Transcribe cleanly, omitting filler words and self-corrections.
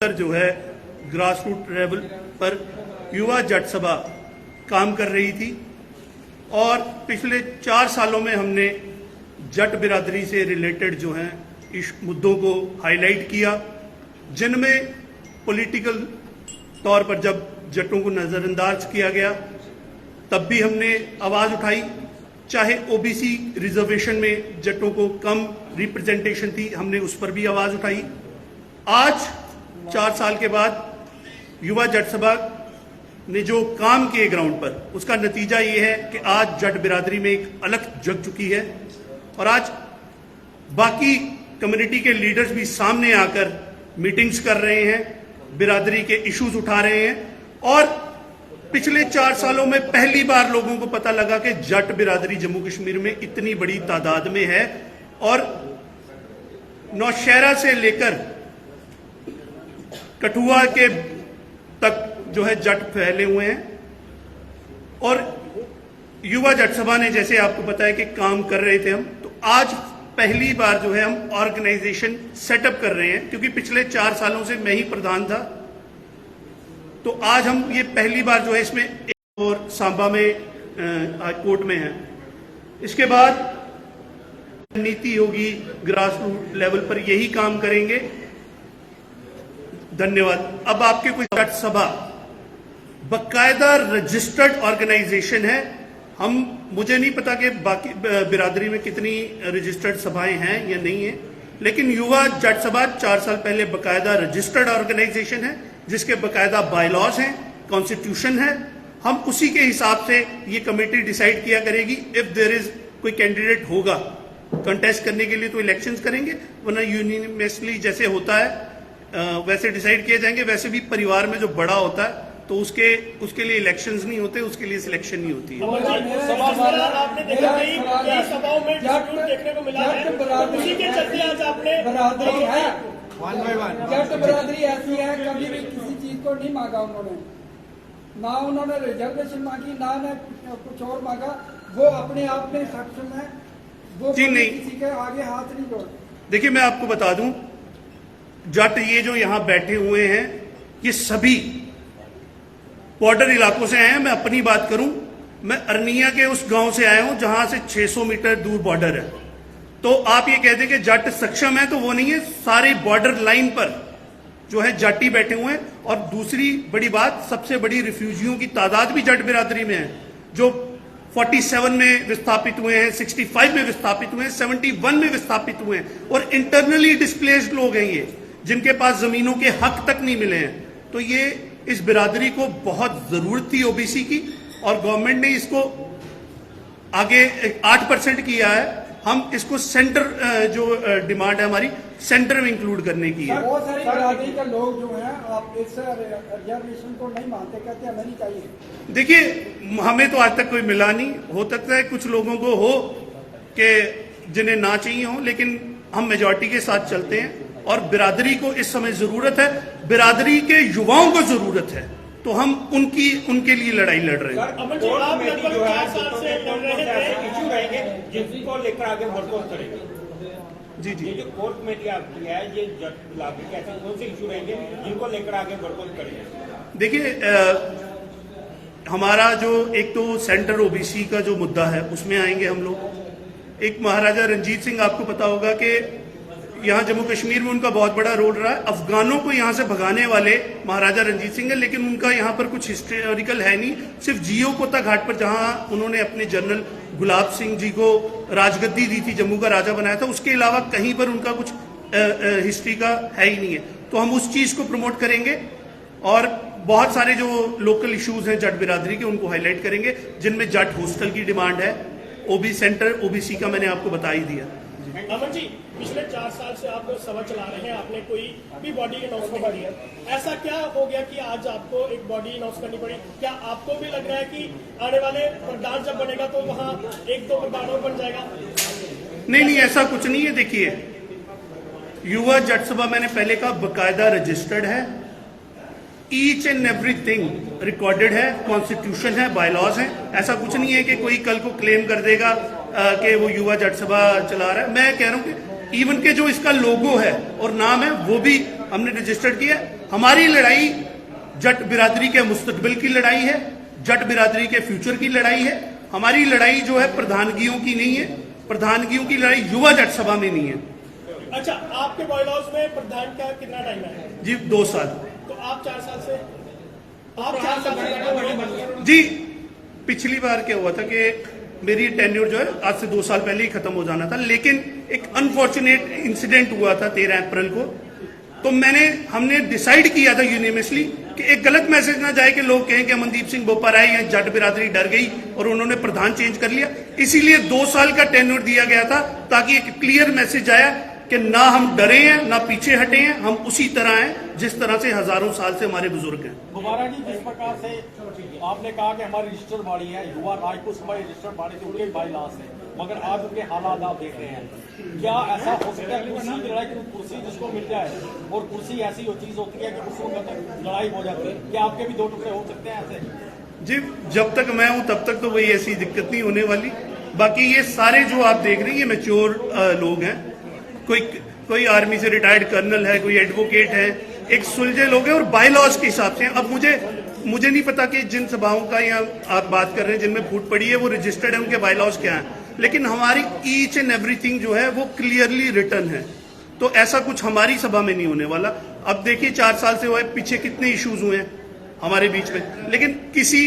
जो है grass root level पर युवा जट सभा काम कर रही थी और पिछले 4 सालों में हमने जट बिरादरी से रिलेटेड जो हैं इस मुद्दों को हाईलाइट किया, जिनमें पॉलिटिकल तौर पर जब जटों को नज़रअंदाज किया गया तब भी हमने आवाज़ उठाई। चाहे ओबीसी रिजर्वेशन में जटों को कम रिप्रेजेंटेशन थी, हमने उस पर भी आवाज़ उठाई। आज 4 साल के बाद युवा जट सभा ने जो काम किए ग्राउंड पर, उसका नतीजा ये है कि आज जट बिरादरी में एक अलग जग चुकी है और आज बाकी कम्युनिटी के लीडर्स भी सामने आकर मीटिंग्स कर रहे हैं, बिरादरी के इश्यूज उठा रहे हैं और पिछले 4 सालों में पहली बार लोगों को पता लगा कि जट बिरादरी जम्मू कश्मीर में इतनी बड़ी तादाद में है और नौशहरा से लेकर कठुआ के तक जो है जट फैले हुए हैं। और युवा जट सभा ने, जैसे आपको पता है कि काम कर रहे थे हम, तो आज पहली बार जो है हम ऑर्गेनाइजेशन सेटअप कर रहे हैं, क्योंकि पिछले 4 सालों से मैं ही प्रधान था। तो आज हम ये पहली बार जो है इसमें और सांबा में कोर्ट में है। इसके बाद नीति होगी, ग्रास रूट लेवल पर यही काम करेंगे। धन्यवाद। अब आपके कोई जट सभा बकायदा रजिस्टर्ड ऑर्गेनाइजेशन है। मुझे नहीं पता कि बाकी बिरादरी में कितनी रजिस्टर्ड सभाएं हैं या नहीं है, लेकिन युवा जट सभा 4 साल पहले बकायदा रजिस्टर्ड ऑर्गेनाइजेशन है, जिसके बकायदा बायलॉज हैं, कॉन्स्टिट्यूशन है। हम उसी के हिसाब से ये कमेटी डिसाइड किया करेगी। इफ देयर इज कोई कैंडिडेट होगा कंटेस्ट करने के लिए तो इलेक्शंस करेंगे, वरना यूनिवर्सली जैसे होता है वैसे डिसाइड किए जाएंगे। वैसे भी परिवार में जो बड़ा होता है तो उसके लिए इलेक्शंस नहीं होते, उसके लिए सिलेक्शन नहीं होती है। आपने देखा कई सभाओं में देखने को मिला है, उसी के चलते आज आपने बरादरी है, जट बरादरी ऐसी है, कभी भी किसी चीज को नहीं मांगा उन्होंने, ना उन्होंने रिजर्वेशन मांगी, ना कुछ और मांगा। वो अपने आप में सक्षम है, वो किसी के आगे हाथ नहीं जोड़ते। देखिए, मैं आपको बता दूं, जट ये जो यहाँ बैठे हुए हैं ये सभी बॉर्डर इलाकों से आए हैं। मैं अपनी बात करूं, मैं अरनिया के उस गांव से आया हूं जहां से 600 मीटर दूर बॉर्डर है। तो आप ये कहते हैं कि जट सक्षम है, तो वो नहीं है। सारे बॉर्डर लाइन पर जो है जाटी बैठे हुए हैं। और दूसरी बड़ी बात, सबसे बड़ी रिफ्यूजियों की तादाद भी जट बिरादरी में है, जो 47 में विस्थापित हुए हैं, 65 में विस्थापित हुए हैं, 71 में विस्थापित हुए हैं और इंटरनली डिस्प्लेस्ड लोग हैं ये, जिनके पास जमीनों के हक तक नहीं मिले हैं। तो ये इस बिरादरी को बहुत जरूरत थी ओबीसी की, और गवर्नमेंट ने इसको आगे 8% किया है। हम इसको सेंटर जो डिमांड है हमारी, सेंटर में इंक्लूड करने की है। बहुत सारी बिरादरी के लोग जो हैं, आप इस रिजर्वेशन को नहीं मानते, कहते हमें नहीं चाहिए। देखिए, हमें तो आज तक कोई मिला नहीं। हो सकता है कुछ लोगों को हो कि जिन्हें ना चाहिए हो, लेकिन हम मेजॉरिटी के साथ चलते हैं और बिरादरी को इस समय जरूरत है, बिरादरी के युवाओं को जरूरत है, तो हम उनके लिए लड़ाई लड़ रहे हैं। जिनको लेकर आगे वर्कआउट करेंगे। जी जी, ये जो कोर्ट कमेटी आपकी है, ये जट लागू कैसे कौन से इशू रहेंगे जिनको लेकर आगे वर्कआउट करेंगे? देखिए, हमारा जो एक तो सेंटर ओबीसी का जो मुद्दा है उसमें आएंगे हम लोग। एक महाराजा रंजीत सिंह, आपको पता होगा कि यहाँ जम्मू कश्मीर में उनका बहुत बड़ा रोल रहा है। अफगानों को यहाँ से भगाने वाले महाराजा रंजीत सिंह है, लेकिन उनका यहाँ पर कुछ हिस्टोरिकल है नहीं। सिर्फ जीओ कोता घाट पर जहाँ उन्होंने अपने जनरल गुलाब सिंह जी को राजगद्दी दी थी, जम्मू का राजा बनाया था, उसके अलावा कहीं पर उनका कुछ हिस्ट्री का है ही नहीं है। तो हम उस चीज को प्रमोट करेंगे और बहुत सारे जो लोकल इश्यूज हैं जट बिरादरी के, उनको हाईलाइट करेंगे, जिनमें जट हॉस्टल की डिमांड है, सेंटर ओबीसी का मैंने आपको बता ही दिया। अमन जी, पिछले 4 साल से आप सभा चला रहे हैं, आपने कोई भी बॉडी अनाउंस नहीं करी है। ऐसा क्या हो गया कि आज आपको एक बॉडी अनाउंस करनी पड़ी? क्या आपको भी लग रहा है कि आने वाले प्रधान जब बनेगा तो वहाँ 1-2 प्रधान और बन जाएगा? नहीं, ऐसा कुछ नहीं है। देखिए, युवा जट सभा, मैंने पहले कहा, बकायदा रजिस्टर्ड है, ईच एंड एवरीथिंग रिकॉर्डेड है, कॉन्स्टिट्यूशन है, बायलॉज है। ऐसा कुछ नहीं है कि कोई कल को क्लेम कर देगा कि वो युवा जट सभा चला रहा है। मैं कह रहा हूं कि इवन के जो इसका लोगो है और नाम है वो भी हमने रजिस्टर्ड किया। हमारी लड़ाई जट बिरादरी के मुस्तकबिल की लड़ाई है, जट बिरादरी के फ्यूचर की लड़ाई है। हमारी लड़ाई जो है प्रधानगियों की नहीं है, प्रधानगियों की लड़ाई युवा जट सभा में नहीं है। अच्छा, आपके बॉयलॉज में प्रधान का कितना टाइम है? जी 2 साल। तो आप 4 साल से जी पिछली बार क्या हुआ था कि मेरी टेन्योर जो है आज से 2 साल पहले ही खत्म हो जाना था, लेकिन एक अनफॉर्चुनेट इंसिडेंट हुआ था 13 अप्रैल को। तो हमने डिसाइड किया था यूनिवर्सली कि एक गलत मैसेज ना जाए कि लोग कहें कि अमनदीप सिंह बोपाराय या जट बिरादरी डर गई और उन्होंने प्रधान चेंज कर लिया। इसीलिए 2 साल का टेन्योर दिया गया था ताकि एक क्लियर मैसेज आया कि ना हम डरे हैं ना पीछे हटे हैं, हम उसी तरह हैं जिस तरह से हजारों साल से हमारे बुजुर्ग हैं। मुबारक जी, जिस प्रकार से आपने कहा कि हमारी रजिस्टर्ड बॉडी है, युवा राजपूत सभा रजिस्टर्ड बॉडी थी, उनके बाई लास है, मगर आज उनके हालात आप देख रहे हैं। क्या ऐसा हो सकता है कुर्सी की लड़ाई, कुर्सी जिसको मिल जाए और कुर्सी ऐसी चीज होती है कि कुर्सियों का लड़ाई हो जाती है, क्या आपके भी 2 टुकड़े हो सकते हैं ऐसे? जी जब तक मैं हूं तब तक तो कोई ऐसी दिक्कत नहीं होने वाली। बाकी ये सारे जो आप देख रहे हैं ये मैच्योर लोग हैं, कोई आर्मी से रिटायर्ड कर्नल है, कोई एडवोकेट है, एक सुलझे लोग हैं और बायलॉज के हिसाब से। अब मुझे नहीं पता कि जिन सभाओं का यहाँ आप बात कर रहे हैं जिनमें फूट पड़ी है वो रजिस्टर्ड है, उनके बायलॉज क्या हैं, लेकिन हमारी ईच एंड एवरीथिंग जो है वो क्लियरली रिटन है। तो ऐसा कुछ हमारी सभा में नहीं होने वाला। अब देखिए 4 साल से हुआ है, पीछे कितने इश्यूज हुए हैं हमारे बीच में, लेकिन किसी